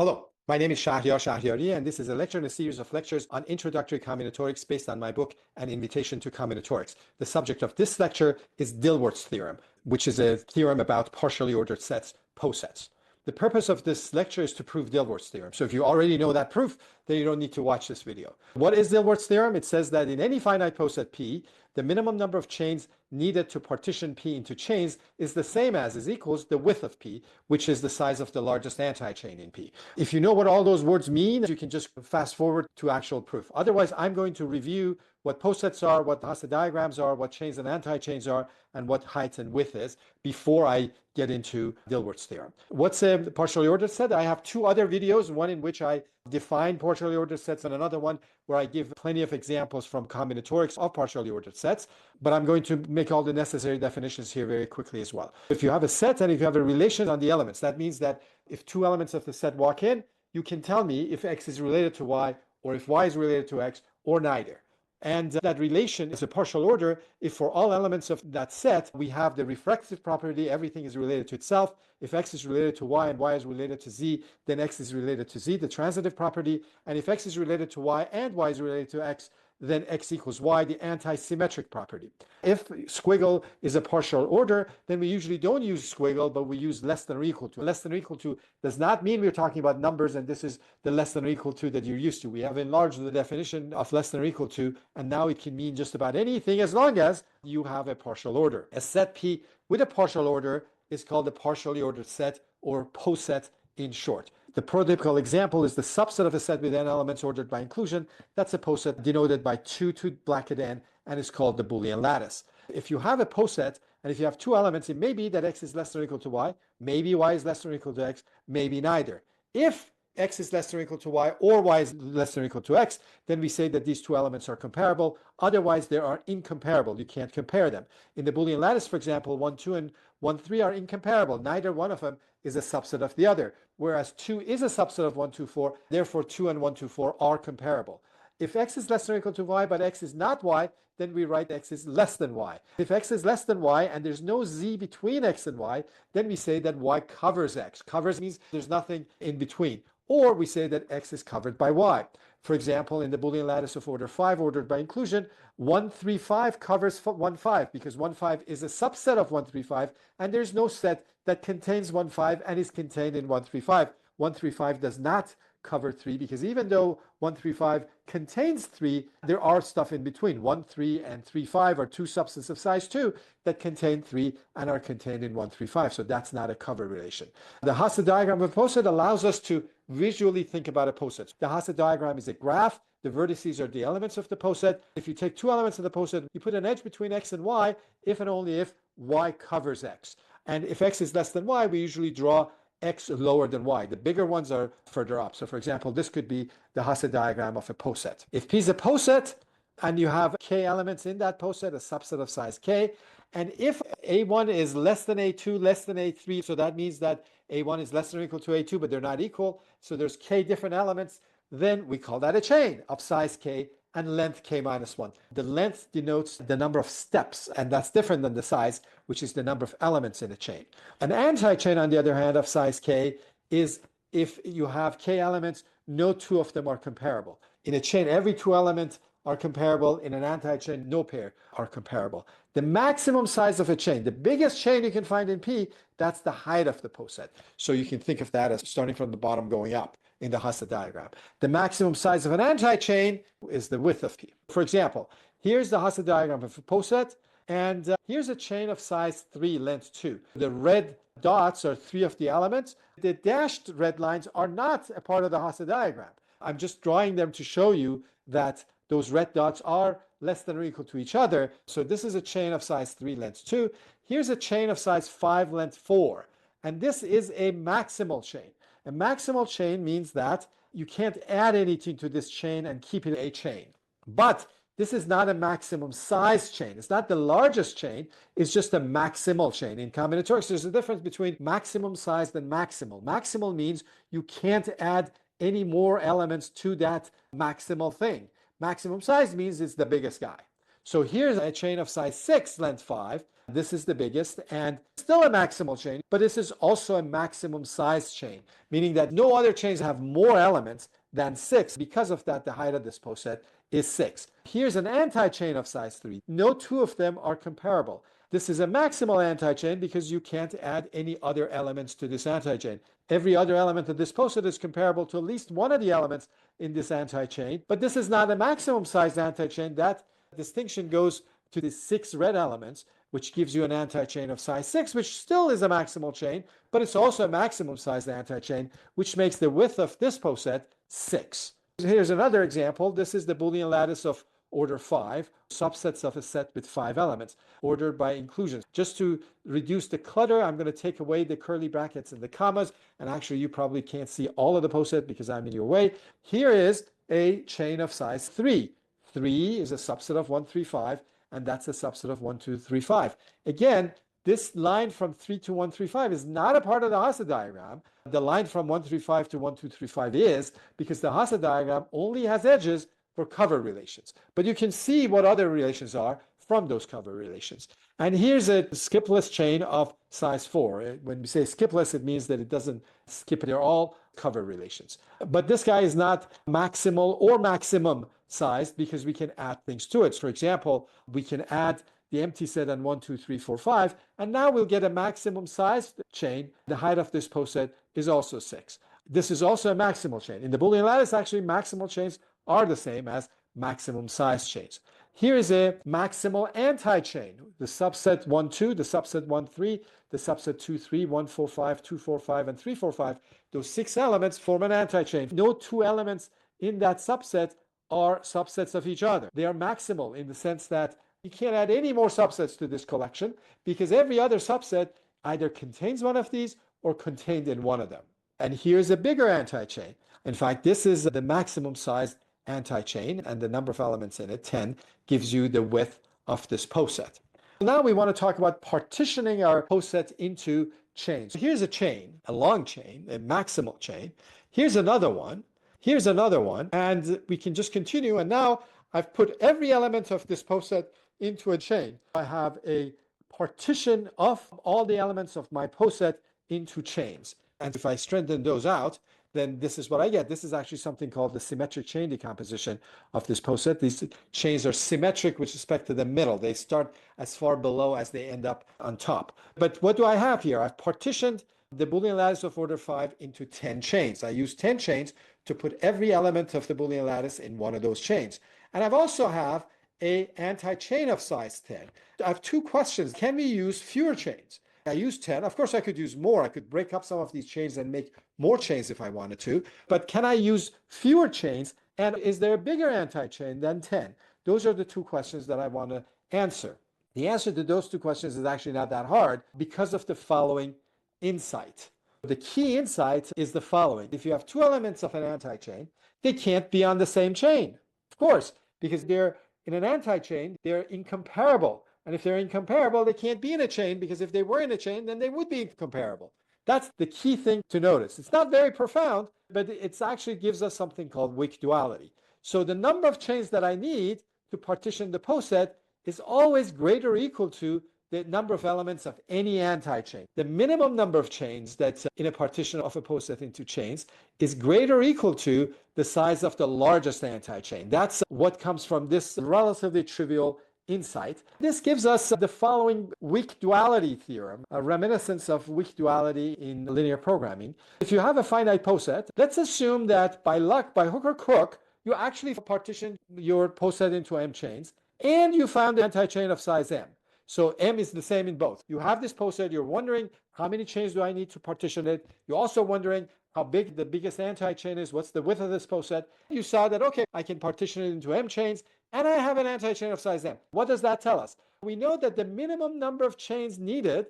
Hello, my name is Shahriari, and this is a lecture in a series of lectures on introductory combinatorics based on my book, An Invitation to Combinatorics. The subject of this lecture is Dilworth's theorem, which is a theorem about partially ordered sets, posets. The purpose of this lecture is to prove Dilworth's theorem. So if you already know that proof, then you don't need to watch this video. What is Dilworth's theorem? It says that in any finite poset P, the minimum number of chains needed to partition P into chains is the same as, is equals the width of P, which is the size of the largest antichain in P. If you know what all those words mean, you can just fast forward to actual proof. Otherwise, I'm going to review what posets are, what Hasse diagrams are, what chains and antichains are, and what height and width is before I get into Dilworth's theorem. What's a partially ordered set? I have two other videos, one in which I define partially ordered sets and another one where I give plenty of examples from combinatorics of partially ordered sets, but I'm going to make all the necessary definitions here very quickly as well. If you have a set and if you have a relation on the elements, that means that if two elements of the set walk in, you can tell me if X is related to Y or if Y is related to X or neither. And that relation is a partial order if for all elements of that set, we have the reflexive property, everything is related to itself. If X is related to Y and Y is related to Z, then X is related to Z, the transitive property. And if X is related to Y and Y is related to X, then X equals Y, the anti-symmetric property. If squiggle is a partial order, then we usually don't use squiggle, but we use less than or equal to. Less than or equal to does not mean we're talking about numbers, and this is the less than or equal to that you're used to. We have enlarged the definition of less than or equal to, and now it can mean just about anything as long as you have a partial order. A set P with a partial order is called a partially ordered set, or poset in short. The prototypical example is the subset of a set with n elements ordered by inclusion. That's a poset denoted by 2 to bracket n and is called the Boolean lattice. If you have a poset and if you have two elements, it may be that X is less than or equal to Y, maybe Y is less than or equal to X, maybe neither. If X is less than or equal to Y or Y is less than or equal to X, then we say that these two elements are comparable. Otherwise, they are incomparable. You can't compare them. In the Boolean lattice, for example, 1, 2, and 1, 3 are incomparable. Neither one of them is a subset of the other, whereas 2 is a subset of 1, 2, 4. Therefore, 2 and 1, 2, 4 are comparable. If X is less than or equal to Y, but X is not Y, then we write X is less than Y. If X is less than Y and there's no Z between X and Y, then we say that Y covers X. Covers means there's nothing in between. Or we say that X is covered by Y. For example, in the Boolean lattice of order 5 ordered by inclusion, 1, 3, 5 covers 1, 5 because 1, 5 is a subset of 1, 3, 5, and there's no set that contains 1, 5 and is contained in 1, 3, 5. 1, 3, 5 does not cover 3 because even though 1, 3, 5 contains 3, there are stuff in between. 1, 3 and 3, 5 are two subsets of size 2 that contain 3 and are contained in 1, 3, 5. So that's not a cover relation. The Hasse diagram of a poset allows us to visually think about a poset. The Hasse diagram is a graph. The vertices are the elements of the poset. If you take two elements of the poset, you put an edge between X and Y if and only if Y covers X. And if X is less than Y, we usually draw X lower than Y. The bigger ones are further up. So for example, this could be the Hasse diagram of a poset. If P is a poset and you have K elements in that poset, a subset of size K, and if A1 is less than A2, less than A3, so that means that A1 is less than or equal to A2, but they're not equal, so there's K different elements, then we call that a chain of size K and length K minus 1. The length denotes the number of steps, and that's different than the size, which is the number of elements in a chain. An antichain, on the other hand, of size K is if you have K elements, no two of them are comparable. In a chain, every two elements are comparable. In an antichain, no pair are comparable. The maximum size of a chain, the biggest chain you can find in P, that's the height of the poset. So you can think of that as starting from the bottom going up in the Hasse diagram. The maximum size of an antichain is the width of P. For example, here's the Hasse diagram of a poset, and here's a chain of size 3, length 2. The red dots are 3 of the elements. The dashed red lines are not a part of the Hasse diagram. I'm just drawing them to show you that those red dots are less than or equal to each other. So this is a chain of size 3, length 2. Here's a chain of size 5, length 4. And this is a maximal chain. A maximal chain means that you can't add anything to this chain and keep it a chain. But this is not a maximum size chain. It's not the largest chain. It's just a maximal chain. In combinatorics, there's a difference between maximum size and maximal. Maximal means you can't add any more elements to that maximal thing. Maximum size means it's the biggest guy. So here's a chain of size 6, length 5. This is the biggest and still a maximal chain, but this is also a maximum size chain, meaning that no other chains have more elements than 6. Because of that, the height of this poset is 6. Here's an anti-chain of size 3. No two of them are comparable. This is a maximal anti-chain because you can't add any other elements to this anti-chain. Every other element of this poset is comparable to at least one of the elements in this anti-chain, but this is not a maximum sized anti-chain. That distinction goes to the 6 red elements, which gives you an anti-chain of size 6, which still is a maximal chain, but it's also a maximum sized anti-chain, which makes the width of this poset 6. Here's another example. This is the Boolean lattice of order 5, subsets of a set with 5 elements, ordered by inclusions. Just to reduce the clutter, I'm going to take away the curly brackets and the commas, and actually you probably can't see all of the poset because I'm in your way. Here is a chain of size 3. 3 is a subset of 1, 3, 5, and that's a subset of 1, 2, 3, 5. Again, this line from 3 to 1, 3, 5 is not a part of the Hasse diagram. The line from 1, 3, 5 to 1, 2, 3, 5 is, because the Hasse diagram only has edges for cover relations. But you can see what other relations are from those cover relations. And here's a skipless chain of size 4. When we say skipless, it means that it doesn't skip. They're all cover relations. But this guy is not maximal or maximum sized because we can add things to it. For example, we can add the empty set on 1, 2, 3, 4, 5, and now we'll get a maximum sized chain. The height of this poset is also 6. This is also a maximal chain. In the Boolean lattice, actually, maximal chains are the same as maximum size chains. Here is a maximal anti-chain. The subset 1, 2, the subset 1, 3, the subset 2, 3, 1, 4, 5, 2, 4, 5, and 3, 4, 5. Those 6 elements form an anti-chain. No 2 elements in that subset are subsets of each other. They are maximal in the sense that you can't add any more subsets to this collection because every other subset either contains one of these or contained in one of them. And here's a bigger anti-chain. In fact, this is the maximum sized anti-chain, and the number of elements in it, 10, gives you the width of this poset. Now we want to talk about partitioning our poset into chains. Here's a chain, a long chain, a maximal chain. Here's another one. Here's another one. And we can just continue. And now I've put every element of this poset into a chain. I have a partition of all the elements of my poset into chains. And if I strengthen those out, then this is what I get. This is actually something called the symmetric chain decomposition of this poset. These chains are symmetric with respect to the middle. They start as far below as they end up on top. But what do I have here? I've partitioned the Boolean lattice of order 5 into 10 chains. I use 10 chains to put every element of the Boolean lattice in one of those chains. And I've also have an anti-chain of size 10. I have 2 questions. Can we use fewer chains? I use 10. Of course, I could use more. I could break up some of these chains and make more chains if I wanted to. But can I use fewer chains? And is there a bigger anti-chain than 10? Those are the 2 questions that I want to answer. The answer to those 2 questions is actually not that hard because of the following insight. The key insight is the following. If you have 2 elements of an anti-chain, they can't be on the same chain. Of course, because they're in an anti-chain, they're incomparable. And if they're incomparable, they can't be in a chain, because if they were in a chain, then they would be incomparable. That's the key thing to notice. It's not very profound, but it actually gives us something called weak duality. So the number of chains that I need to partition the poset is always greater or equal to the number of elements of any anti-chain. The minimum number of chains that's in a partition of a poset into chains is greater or equal to the size of the largest anti-chain. That's what comes from this relatively trivial insight. This gives us the following weak duality theorem, a reminiscence of weak duality in linear programming. If you have a finite poset, let's assume that by luck, by hook or crook, you actually partitioned your poset into M chains, and you found an anti-chain of size M. So M is the same in both. You have this poset, you're wondering how many chains do I need to partition it? You're also wondering how big the biggest anti-chain is, what's the width of this poset? You saw that, okay, I can partition it into M chains, and I have an anti-chain of size M. What does that tell us? We know that the minimum number of chains needed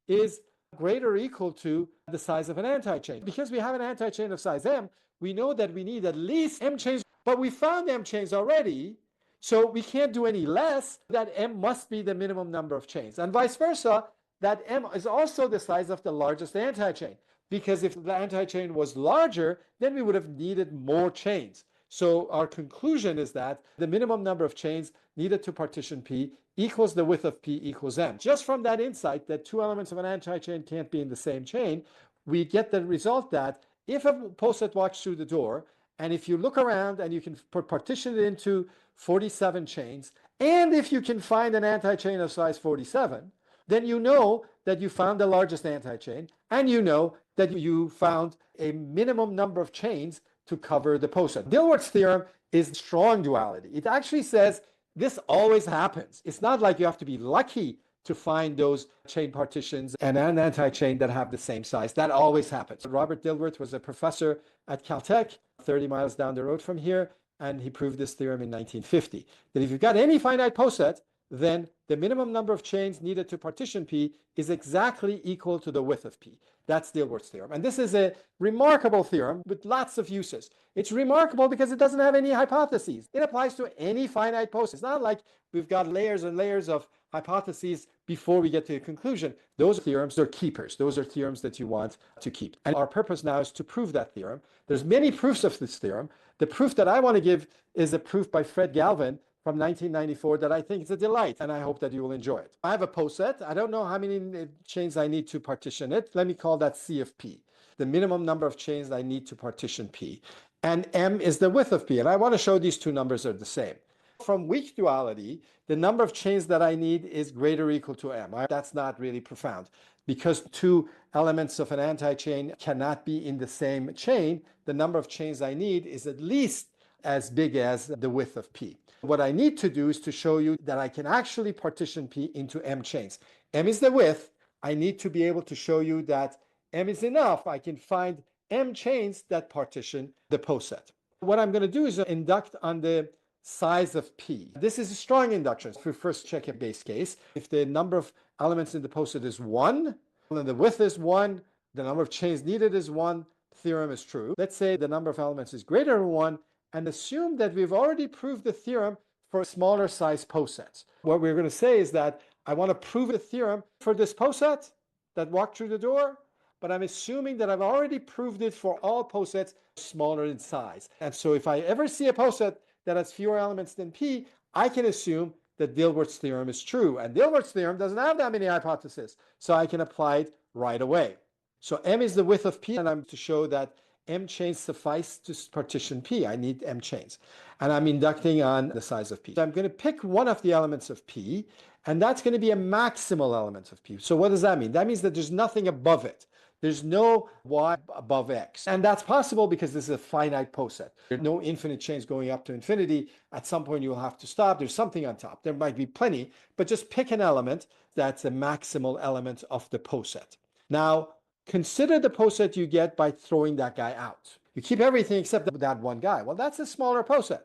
is greater or equal to the size of an anti-chain. Because we have an anti-chain of size M, we know that we need at least M chains, but we found M chains already, so we can't do any less. That M must be the minimum number of chains. And vice versa, that M is also the size of the largest anti-chain. Because if the anti-chain was larger, then we would have needed more chains. So our conclusion is that the minimum number of chains needed to partition P equals the width of P equals M. Just from that insight that two elements of an antichain can't be in the same chain, we get the result that if a poset walks through the door, and if you look around and you can partition it into 47 chains, and if you can find an antichain of size 47, then you know that you found the largest antichain, and you know that you found a minimum number of chains to cover the poset. Dilworth's theorem is strong duality. It actually says this always happens. It's not like you have to be lucky to find those chain partitions and an antichain that have the same size. That always happens. Robert Dilworth was a professor at Caltech, 30 miles down the road from here, and he proved this theorem in 1950, that if you've got any finite poset, then the minimum number of chains needed to partition P is exactly equal to the width of P. That's Dilworth's theorem. And this is a remarkable theorem with lots of uses. It's remarkable because it doesn't have any hypotheses. It applies to any finite poset. It's not like we've got layers and layers of hypotheses before we get to a conclusion. Those theorems are keepers. Those are theorems that you want to keep. And our purpose now is to prove that theorem. There's many proofs of this theorem. The proof that I want to give is a proof by Fred Galvin from 1994 that I think is a delight, and I hope that you will enjoy it. I have a poset. I don't know how many chains I need to partition it. Let me call that C of P, the minimum number of chains I need to partition P. And M is the width of P, and I want to show these two numbers are the same. From weak duality, the number of chains that I need is greater or equal to M. That's not really profound. Because two elements of an antichain cannot be in the same chain, the number of chains I need is at least as big as the width of P. What I need to do is to show you that I can actually partition P into M chains. M is the width. I need to be able to show you that M is enough. I can find M chains that partition the poset. What I'm going to do is induct on the size of P. This is a strong induction. If we first check a base case, if the number of elements in the poset is 1, then the width is 1, the number of chains needed is 1, theorem is true. Let's say the number of elements is greater than 1, and assume that we've already proved the theorem for smaller size posets. What we're going to say is that I want to prove a theorem for this poset that walked through the door, but I'm assuming that I've already proved it for all posets smaller in size. And so if I ever see a poset that has fewer elements than P, I can assume that Dilworth's theorem is true. And Dilworth's theorem doesn't have that many hypotheses, so I can apply it right away. So M is the width of P, and I'm to show that M chains suffice to partition P. I need M chains. And I'm inducting on the size of P. So I'm going to pick one of the elements of P, and that's going to be a maximal element of P. So what does that mean? That means that there's nothing above it. There's no y above x. And that's possible because this is a finite poset. There are no infinite chains going up to infinity. At some point, you'll have to stop. There's something on top. There might be plenty, but just pick an element that's a maximal element of the poset. Now, consider the poset you get by throwing that guy out. You keep everything except that one guy. Well, that's a smaller poset.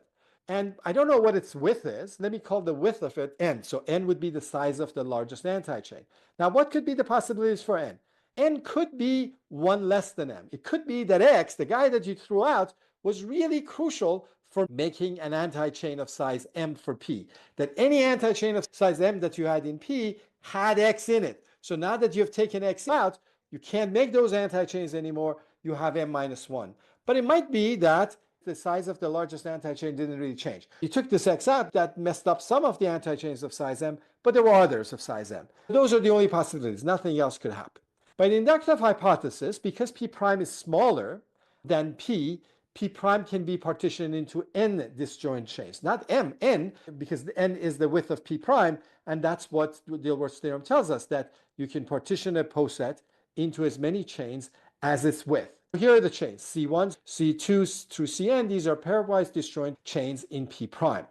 And I don't know what its width is. Let me call the width of it n. So n would be the size of the largest antichain. Now, what could be the possibilities for n? N could be 1 less than m. It could be that x, the guy that you threw out, was really crucial for making an antichain of size m for P. That any antichain of size m that you had in P had x in it. So now that you've taken x out, you can't make those antichains anymore. You have m minus 1. But it might be that the size of the largest antichain didn't really change. You took this x out, that messed up some of the antichains of size m, but there were others of size m. Those are the only possibilities. Nothing else could happen. By the inductive hypothesis, because P prime is smaller than P, P prime can be partitioned into n disjoint chains. Not m, n, because n is the width of P prime, and that's what Dilworth's theorem tells us, that you can partition a poset into as many chains as its width. Here are the chains, C1, C2 through Cn. These are pairwise disjoint chains in P prime.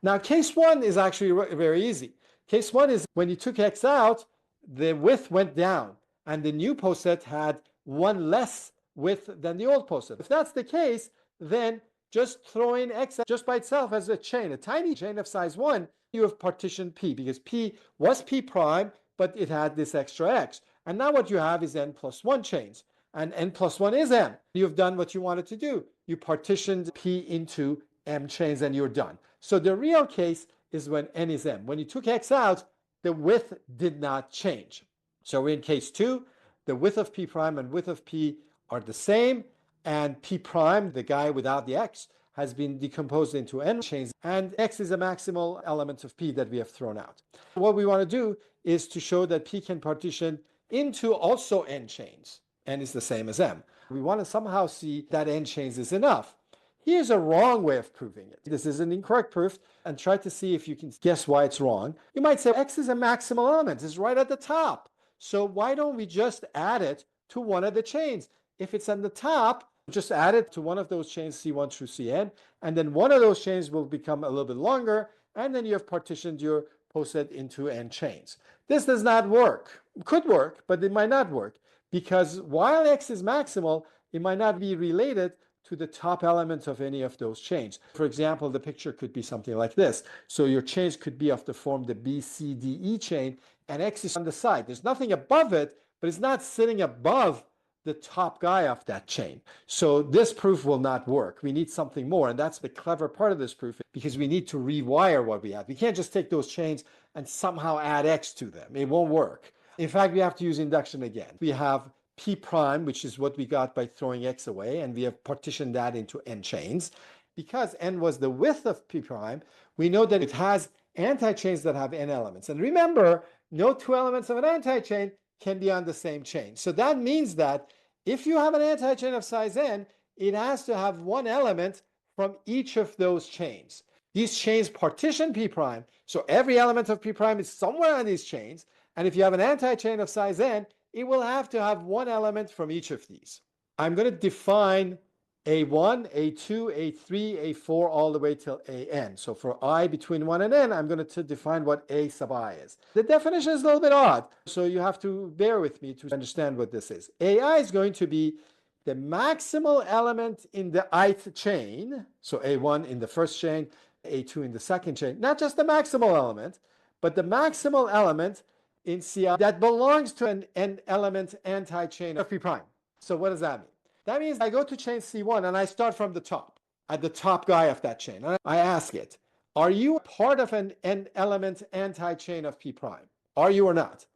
Now, case 1 is actually very easy. Case 1 is when you took x out, the width went down, and the new poset had 1 less width than the old poset. If that's the case, then just throw in x just by itself as a chain, a tiny chain of size 1, you have partitioned P, because P was P prime, but it had this extra x. And now what you have is n plus 1 chains. And n plus 1 is m. You've done what you wanted to do. You partitioned P into m chains and you're done. So the real case is when n is m. When you took x out, the width did not change. So in case 2, the width of P prime and width of P are the same, and P prime, the guy without the x, has been decomposed into n chains, and X is a maximal element of P that we have thrown out. What we want to do is to show that P can partition into also n chains. N is the same as M. We want to somehow see that n chains is enough. Here's a wrong way of proving it. This is an incorrect proof, and try to see if you can guess why it's wrong. You might say X is a maximal element. It's right at the top. So why don't we just add it to one of the chains? If it's on the top, just add it to one of those chains, C1 through Cn, and then one of those chains will become a little bit longer, and then you have partitioned your poset into n chains. This does not work. It could work, but it might not work, because while X is maximal, it might not be related to the top element of any of those chains. For example, the picture could be something like this. So your chains could be of the form the B, C, D, E chain, and X is on the side. There's nothing above it, but it's not sitting above the top guy of that chain. So this proof will not work. We need something more, and that's the clever part of this proof, because we need to rewire what we have. We can't just take those chains and somehow add X to them. It won't work. In fact, we have to use induction again. We have P prime, which is what we got by throwing X away, and we have partitioned that into n chains. Because n was the width of P prime, we know that it has antichains that have n elements. And remember, no two elements of an antichain can be on the same chain. So that means that if you have an antichain of size n, it has to have one element from each of those chains. These chains partition P prime, so every element of P prime is somewhere on these chains. And if you have an antichain of size n, it will have to have one element from each of these. I'm going to define A1, A2, A3, A4, all the way till AN. So for I between 1 and n, I'm going to define what A sub I is. The definition is a little bit odd, so you have to bear with me to understand what this is. AI is going to be the maximal element in the ith chain, so A1 in the first chain, A2 in the second chain, not just the maximal element, but the maximal element in CI that belongs to an n-element anti-chain of P prime. So what does that mean? That means I go to chain C1 and I start from the top, at the top guy of that chain. And I ask it, are you part of an n-element anti-chain of P prime? Are you or not?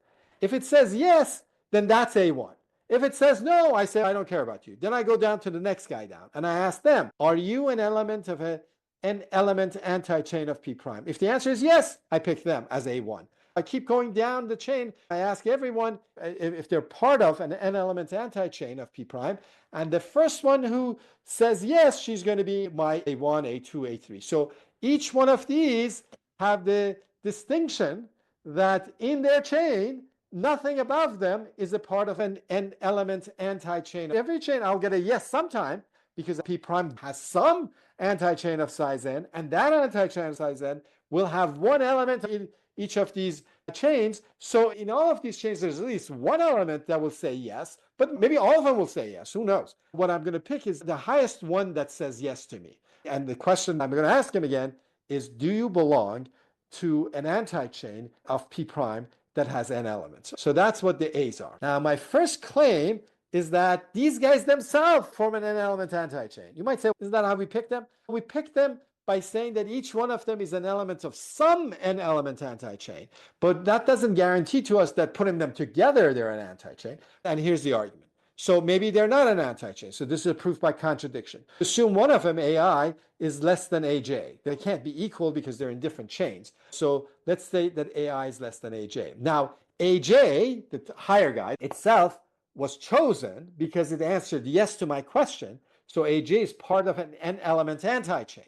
If it says yes, then that's A1. If it says no, I say, I don't care about you. Then I go down to the next guy down and I ask them, are you an element of an n-element anti-chain of P prime? If the answer is yes, I pick them as A1. I keep going down the chain. I ask everyone if they're part of an n-element anti-chain of P prime. And the first one who says yes, she's going to be my A1, A2, A3. So each one of these have the distinction that in their chain, nothing above them is a part of an n-element anti-chain. Every chain I'll get a yes sometime, because P prime has some anti-chain of size n, and that anti-chain of size n will have one element in each of these chains. So in all of these chains, there's at least one element that will say yes, but maybe all of them will say yes. Who knows? What I'm going to pick is the highest one that says yes to me. And the question I'm going to ask him again is, do you belong to an anti-chain of P prime that has n elements? So that's what the A's are. Now, my first claim is that these guys themselves form an n-element anti-chain. You might say, isn't that how we pick them? We pick them by saying that each one of them is an element of some n-element anti-chain. But that doesn't guarantee to us that putting them together, they're an anti-chain. And here's the argument. So maybe they're not an anti-chain. So this is a proof by contradiction. Assume one of them, AI, is less than AJ. They can't be equal because they're in different chains. So let's say that AI is less than AJ. Now, AJ, the higher guy itself, was chosen because it answered yes to my question. So AJ is part of an n-element anti-chain.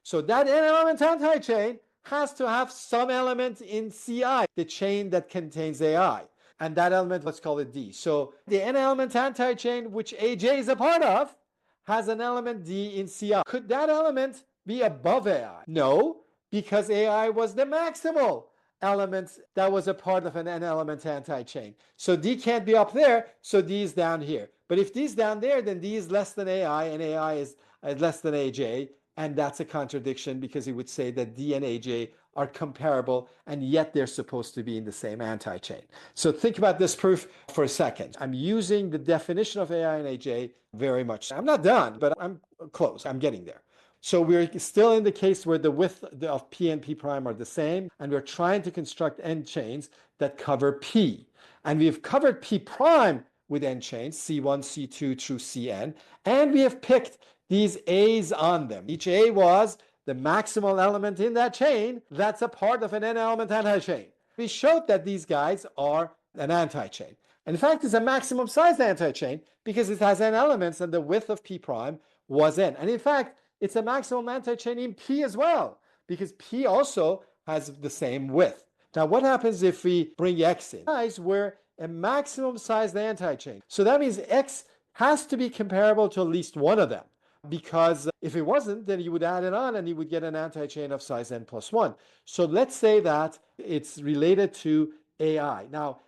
So that n-element anti-chain has to have some element in CI, the chain that contains AI. And that element, let's call it D. So the n-element anti-chain, which AJ is a part of, has an element D in CI. Could that element be above AI? No, because AI was the maximal element that was a part of an n-element anti-chain. So D can't be up there, so D is down here. But if D is down there, then D is less than AI, and AI is less than AJ. And that's a contradiction, because it would say that D and AJ are comparable, and yet they're supposed to be in the same anti-chain. So think about this proof for a second. I'm using the definition of AI and AJ very much. I'm not done, but I'm close. I'm getting there. So we're still in the case where the width of P and P prime are the same, and we're trying to construct n chains that cover P. And we've covered P prime with n chains, C1, C2 through Cn, and we have picked these A's on them. Each A was the maximal element in that chain that's a part of an n-element antichain. We showed that these guys are an antichain. And in fact, it's a maximum size antichain because it has n elements and the width of P prime was n. And in fact, it's a maximum antichain in P as well because P also has the same width. Now, what happens if we bring X in? We're a maximum sized antichain. So that means X has to be comparable to at least one of them, because if it wasn't, then you would add it on and you would get an antichain of size n plus 1. So let's say that it's related to AI. Now,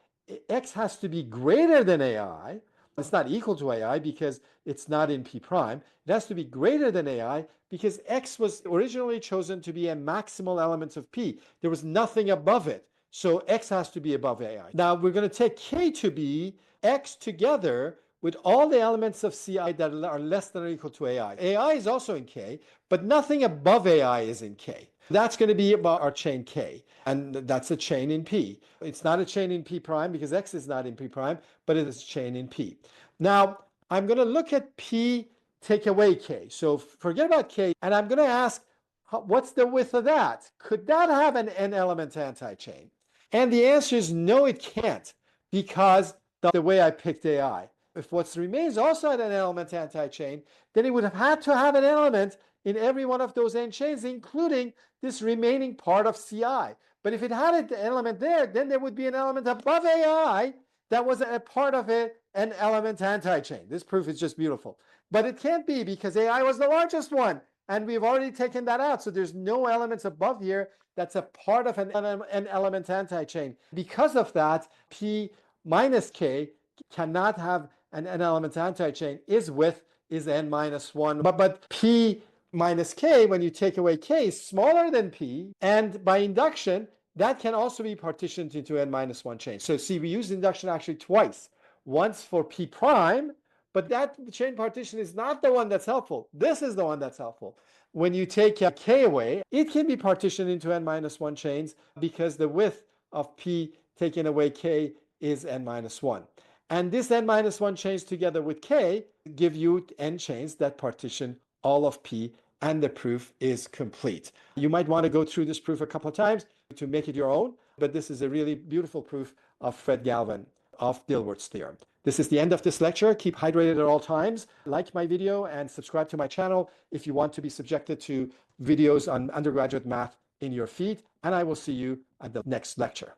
X has to be greater than AI. It's not equal to AI because it's not in P prime. It has to be greater than AI because X was originally chosen to be a maximal element of P. There was nothing above it. So X has to be above AI. Now we're going to take K to be X together with all the elements of CI that are less than or equal to AI. AI is also in K, but nothing above AI is in K. That's going to be about our chain K, and that's a chain in P. It's not a chain in P prime because X is not in P prime, but it is a chain in P. Now, I'm going to look at P, take away K. So forget about K, and I'm going to ask, what's the width of that? Could that have an n-element antichain? And the answer is no, it can't, because the way I picked AI. If what remains also had an element antichain, then it would have had to have an element in every one of those n chains, including this remaining part of CI. But if it had an element there, then there would be an element above AI that was a part of an element antichain. This proof is just beautiful. But it can't be because AI was the largest one, and we've already taken that out. So there's no elements above here that's a part of an element antichain. Because of that, P minus K cannot have an n-element antichain. Its width is n minus 1. But P minus K, when you take away K, is smaller than P. And by induction, that can also be partitioned into n minus 1 chains. So see, we used induction actually twice. Once for P prime, but that chain partition is not the one that's helpful. This is the one that's helpful. When you take K away, it can be partitioned into n minus 1 chains because the width of P taking away K is n minus 1. And this n minus 1 chains together with K give you n chains that partition all of P, and the proof is complete. You might want to go through this proof a couple of times to make it your own, but this is a really beautiful proof of Fred Galvin of Dilworth's theorem. This is the end of this lecture. Keep hydrated at all times. Like my video and subscribe to my channel if you want to be subjected to videos on undergraduate math in your feed. And I will see you at the next lecture.